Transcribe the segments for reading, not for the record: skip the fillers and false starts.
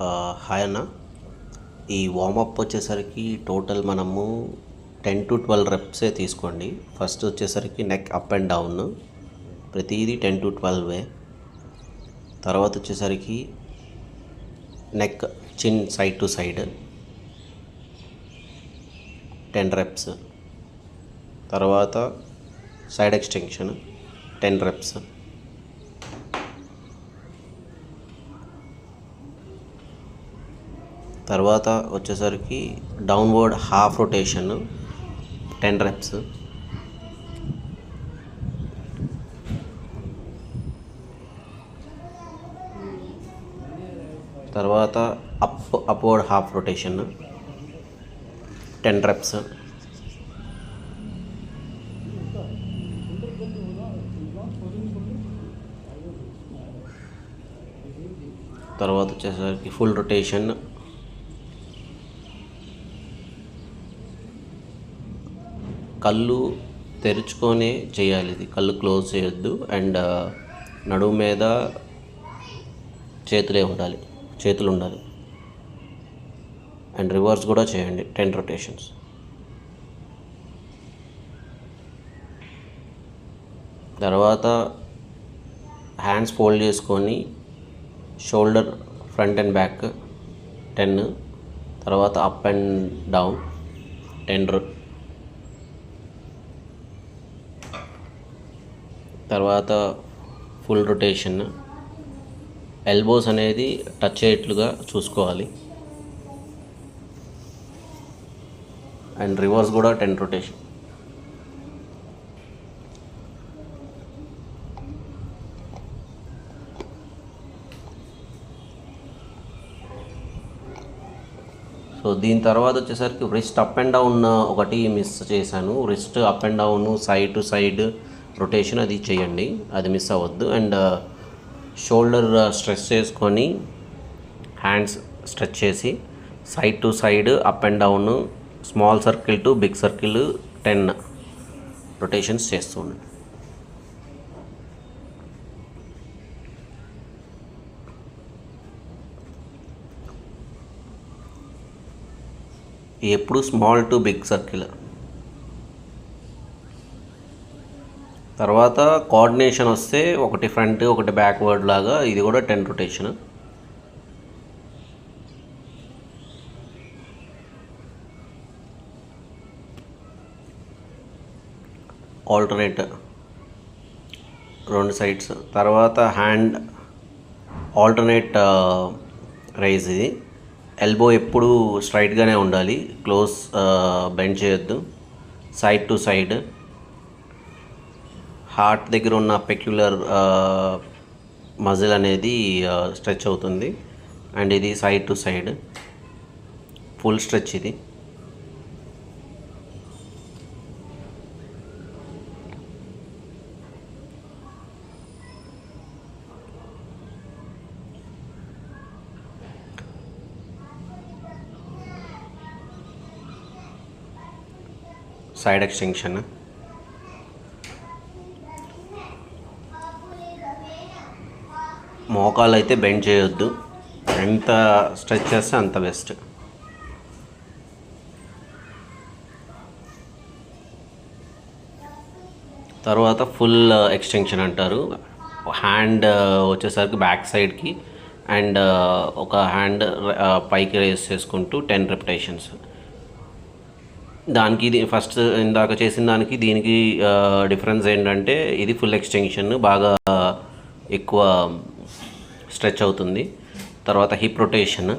Hi అన్న. ఈ warm up వచ్చేసరికి టోటల్ మనము 10 to 12 రెప్సే తీసుకోండి. ఫస్ట్ వచ్చేసరికి నెక్ అప్ అండ్ డౌన్ ప్రతిదీ 10 to 12. తర్వాత వచ్చేసరికి నెక్ చిన్ సైడ్ టు సైడ్ 10 రెప్స్. తర్వాత సైడ్ ఎక్స్టెన్షన్ 10 రెప్స్. తర్వాత వచ్చేసరికి డౌన్వర్డ్ హాఫ్ రొటేషన్ 10 రెప్స్. తర్వాత అప్వర్డ్ హాఫ్ రొటేషన్ 10 రెప్స్. తర్వాత వచ్చేసరికి ఫుల్ రొటేషన్. కళ్ళు తెరుచుకొనే చేయాలి, ఇది కళ్ళు క్లోజ్ చేయొద్దు. అండ్ నడుము మీద చేతులు ఉండాలి. అండ్ రివర్స్ కూడా చేయండి 10 రొటేషన్స్. తర్వాత హ్యాండ్స్ ఫోల్డ్ చేసుకొని షోల్డర్ ఫ్రంట్ అండ్ బ్యాక్ 10. తర్వాత అప్ అండ్ డౌన్ 10. తర్వాత ఫుల్ రొటేషన్. ఎల్బోస్ అనేది టచ్ అయ్యేట్లుగా చూసుకోవాలి. అండ్ రివర్స్ కూడా 10 రొటేషన్. సో దీని తర్వాత వచ్చేసరికి రిస్ట్ అప్ అండ్ డౌన్ ఒకటి మిస్ చేశాను. Wrist up and down side to side rotation అది చేయండి, అది మిస్ అవ్వద్దు. అండ్ షోల్డర్ స్ట్రెచ్ చేసుకొని హ్యాండ్స్ స్ట్రెచ్ చేసి side to side up and down small circle to big circle 10 rotations చేస్తూ ఉండండి. ఎప్పుడు స్మాల్ టు బిగ్ సర్కిల్. తర్వాత కోఆర్డినేషన్ వస్తే ఒకటి ఫ్రంట్ ఒకటి బ్యాక్వర్డ్ లాగా ఇది కూడా 10 రొటేషన్. Alternate 2 sides. తర్వాత హ్యాండ్ ఆల్టర్నేట్ రైజ్. ఇది ఎల్బో ఎప్పుడు స్ట్రైట్గానే ఉండాలి, క్లోజ్ బెండ్ చేయొద్దు. సైడ్ టు సైడ్ హార్ట్ దగ్గర ఉన్న పెక్యులర్ మజిల్ అనేది స్ట్రెచ్ అవుతుంది. అండ్ ఇది side to side full stretch. ఇది సైడ్ ఎక్స్టెన్షన్. మోకాలు అయితే బెండ్ చేయొద్దు, ఎంత స్ట్రెచ్ చేస్తే అంత బెస్ట్. తర్వాత ఫుల్ ఎక్స్టెన్షన్ అంటారు. హ్యాండ్ వచ్చేసరికి బ్యాక్ సైడ్కి అండ్ ఒక హ్యాండ్ పైకి రేస్ చేసుకుంటూ 10 రెపిటేషన్స్. దానికి ఇది ఫస్ట్ ఇందాక చేసిన దానికి దీనికి డిఫరెన్స్ ఏంటంటే ఇది ఫుల్ ఎక్స్టెన్షన్, బాగా ఎక్కువ స్ట్రెచ్ అవుతుంది. తర్వాత హిప్ రొటేషన్.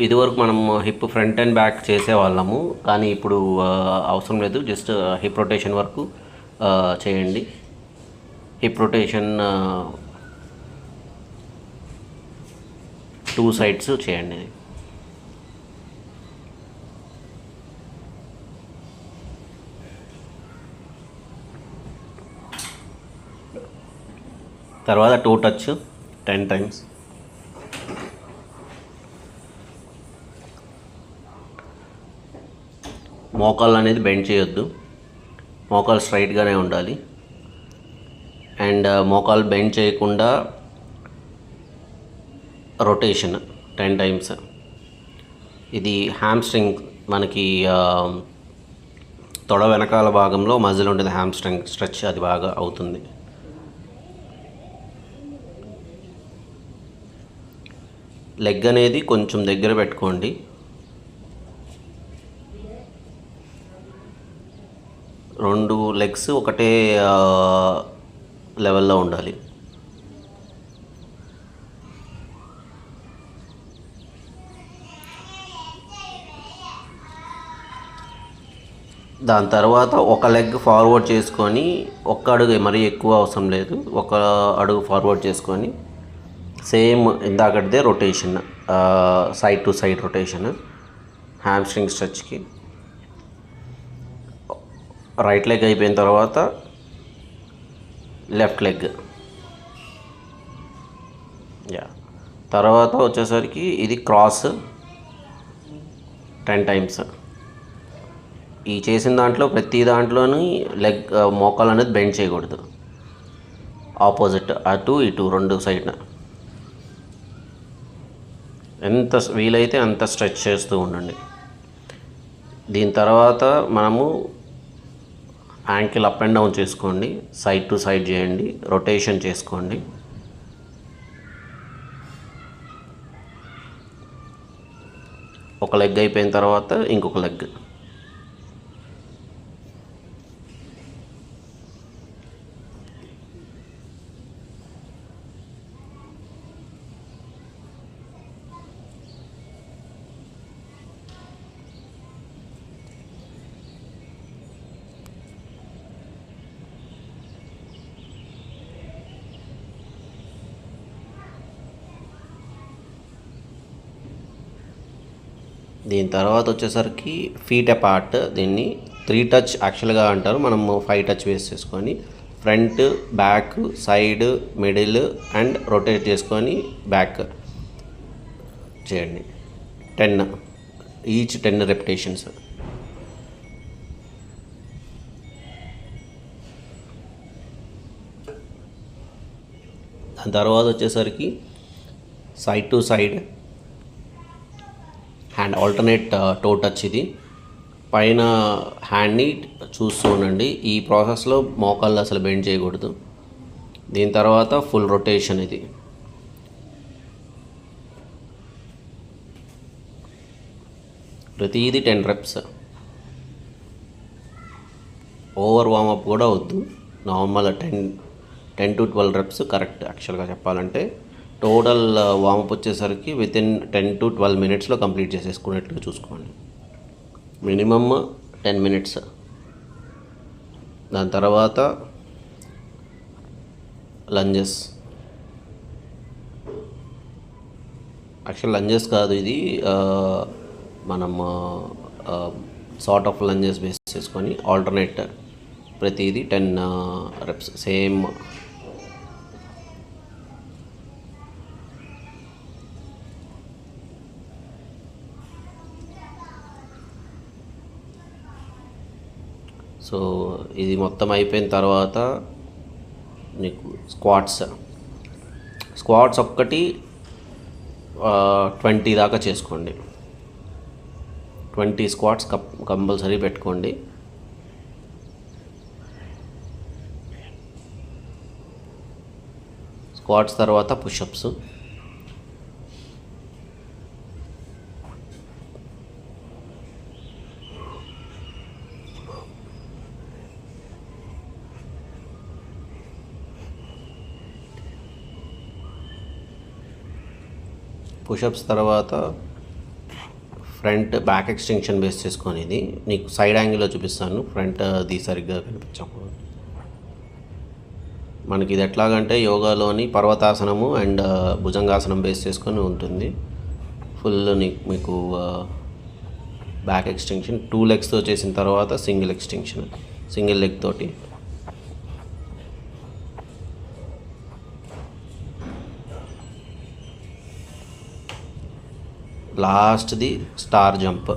ఇదివరకు మనం హిప్ ఫ్రంట్ అండ్ బ్యాక్ చేసేవాళ్ళము, కానీ ఇప్పుడు అవసరం లేదు, జస్ట్ హిప్ రొటేషన్ వరకు చేయండి. హిప్ రొటేషన్ 2 సైడ్స్ చేయండి. తర్వాత 2 టచ్ 10 టైమ్స్. మోకాళ్ళు అనేది బెండ్ చేయొద్దు, మోకాలు స్ట్రైట్గానే ఉండాలి. అండ్ మోకాలు బెండ్ చేయకుండా రొటేషన్ 10 టైమ్స్. ఇది హ్యామ్స్ట్రింగ్ మనకి తొడ వెనకాల భాగంలో మజిల్ ఉంటుంది, హ్యామ్స్ట్రింగ్ స్ట్రెచ్ అది బాగా అవుతుంది. లెగ్ అనేది కొంచెం దగ్గర పెట్టుకోండి. రెండు లెగ్స్ ఒకటే లెవెల్లో ఉండాలి. దాని తర్వాత ఒక లెగ్ ఫార్వర్డ్ చేసుకొని, ఒక్క అడుగు మరీ ఎక్కువ అవసరం లేదు, ఒక అడుగు ఫార్వర్డ్ చేసుకొని సేమ్ ఇందాకటిదే rotation, side to side rotation hamstring స్ట్రెచ్కి. రైట్ లెగ్ అయిపోయిన తర్వాత లెఫ్ట్ లెగ్. తర్వాత వచ్చేసరికి ఇది క్రాస్ 10 టైమ్స్. ఈ చేసిన దాంట్లో ప్రతి దాంట్లోని లెగ్ మోకాలు అనేది బెండ్ చేయకూడదు, ఆపోజిట్ అటు ఇటు రెండు సైడ్న ఎంత వీలైతే అంత స్ట్రెచ్ చేస్తూ ఉండండి. దీని తర్వాత మనము యాంకిల్ అప్ అండ్ డౌన్ చేసుకోండి, సైడ్ టు సైడ్ చేయండి, రొటేషన్ చేసుకోండి. ఒక లెగ్ అయిపోయిన తర్వాత ఇంకొక లెగ్. దీని తర్వాత వచ్చేసరికి ఫీట్ అపార్ట్. దీన్ని 3 టచ్ యాక్చువల్గా అంటారు, మనము 5 టచ్ వేసి చేసుకొని front, back, side, middle and rotate చేసుకొని బ్యాక్ చేయండి. 10 ఈచ్ 10 రెపిటేషన్స్. దాని తర్వాత వచ్చేసరికి side to side hand alternate toe touch. ఇది పైన హ్యాండ్ని చూస్తూ ఉండండి. ఈ ప్రాసెస్లో మోకాళ్ళు అసలు బెండ్ చేయకూడదు. దీని తర్వాత ఫుల్ రొటేషన్. ఇది ప్రతిదీ 10 రెప్స్. ఓవర్ వామప్ కూడా వద్దు, నార్మల్ 10 to 12 రెప్స్ కరెక్ట్. యాక్చువల్గా చెప్పాలంటే టోటల్ వామప్ వచ్చేసరికి వితిన్ 10 to 12 మినిట్స్లో కంప్లీట్ చేసేసుకునేట్టుగా చూసుకోండి, మినిమమ్ 10 మినిట్స్. దాని తర్వాత లంజెస్. యాక్చువల్ లంజెస్ కాదు ఇది, మనం సార్ట్ ఆఫ్ లంజెస్ బేస్ చేసుకొని ఆల్టర్నేట్ ప్రతిదీ 10 రెప్స్ సేమ్. సో ఇది మొత్తం అయిపోయిన తర్వాత నీకు స్క్వాట్స్ ఒక్కటి 20 దాకా చేసుకోండి. 20 స్క్వాట్స్ కంపల్సరీ పెట్టుకోండి. స్క్వాట్స్ తర్వాత పుషప్స్. పుషప్స్ తర్వాత ఫ్రంట్ బ్యాక్ ఎక్స్టెన్షన్ బేస్ చేసుకొని, ఇది నీకు సైడ్ యాంగిల్లో చూపిస్తాను, ఫ్రంట్ అది సరిగ్గా కనిపించకూడదు. మనకి ఇది ఎట్లాగంటే యోగాలోని పర్వతాసనము అండ్ భుజంగాసనం బేస్ చేసుకొని ఉంటుంది. ఫుల్ మీకు బ్యాక్ ఎక్స్టెన్షన్ 2 లెగ్స్తో చేసిన తర్వాత సింగిల్ లెగ్ తోటి. లాస్ట్ది స్టార్ జంప్.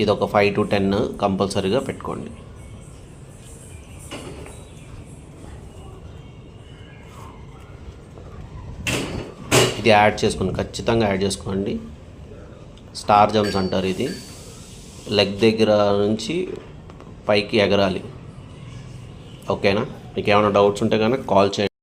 ఇది ఒక 5 to 10 కంపల్సరీగా పెట్టుకోండి. ఇది యాడ్ చేసుకోండి, ఖచ్చితంగా యాడ్ చేసుకోండి. స్టార్ జంప్స్ అంటారు ఇది. లెగ్ దగ్గర నుంచి పైకి ఎగరాలి. ఓకేనా? మీకు ఏమైనా డౌట్స్ ఉంటే కనుక కాల్ చేయండి.